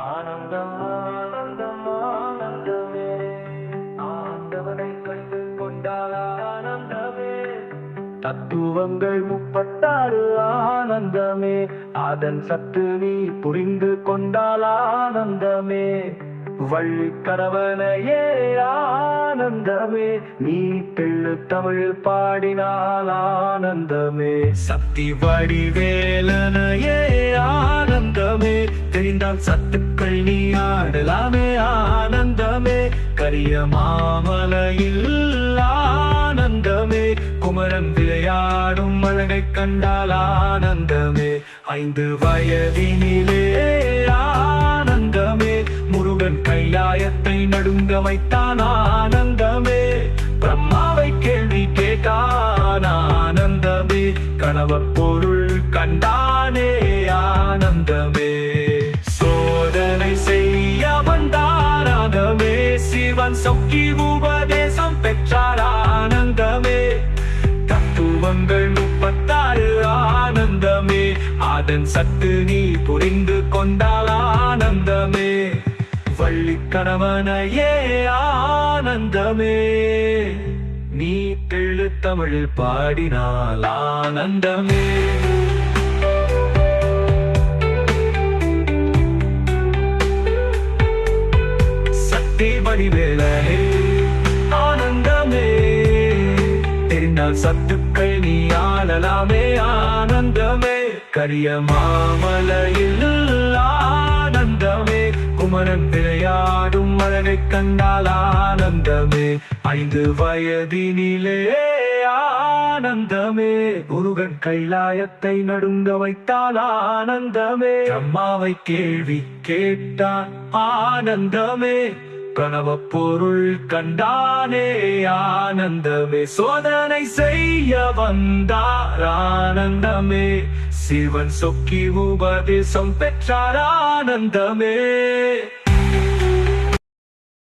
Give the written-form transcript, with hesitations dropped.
ஆனந்தம் ஆனந்தம் ஆனந்தமே, ஆண்டவனை கண்டு கொண்டால் ஆனந்தமே. தத்துவங்கள் 36 ஆனந்தமே, அதன் சத்து நீ புரிந்து கொண்டால் ஆனந்தமே. வள்ளிக்கணவனையே ஆனந்தமே, நீ தெள்ளு தமிழ் பாடினால் ஆனந்தமே. சக்தி வடிவேலனையே ஆனந்தமே, தெரிந்தால் சத்துக்கள் நீ ஆடலாமே ஆனந்தமே. கரிய மாமலையில் ஆனந்தமே, குமரன் விளையாடும் அழகை கண்டால் ஆனந்தமே. 5 வயதினிலே ஆனந்தமே, முருகன் கைலாயத்தை நடுங்க வைத்தான் ஆனந்தமே. பிரம்மாவை கேள்வி கேட்டான் ஆனந்தமே, கணவப் பொருள் கண்டானே ஆனந்தமே. சோதனை செய்ய வந்தார் ஆனந்தமே, சிவன் சொக்கி உபதேசம் பெற்றார் ஆனந்தமே. தத்துவங்கள் 36 ஆனந்தமே, அதன் சத்து நீ புரிந்து கொண்டால் ஆனந்தமே. வள்ளிக்கணவனையே ஆனந்தமே, நீ தெள்ளு தமிழில் பாடினால் ஆனந்தமே. சக்தி வடிவேலனே ஆனந்தமே, தெரிந்தால் சத்துக்கள் நீ ஆளலாமே ஆனந்தமே. கரிய மாமலையில் ஆனந்தமே, குமரன் விளையாடும் அழகை கண்டால் ஆனந்தமே. 5 வயதினிலே ஆனந்தமே, முருகன் கைலாயத்தை நடுங்க வைத்தால் ஆனந்தமே. அம்மாவை கேள்வி கேட்டான் ஆனந்தமே, கணவப் பொருள் கண்டானே ஆனந்தமே. சோதனை செய்ய வந்தார் ஆனந்தமே, சிவன் சொக்கி உபதேசம் பெற்றார் ஆனந்தமே.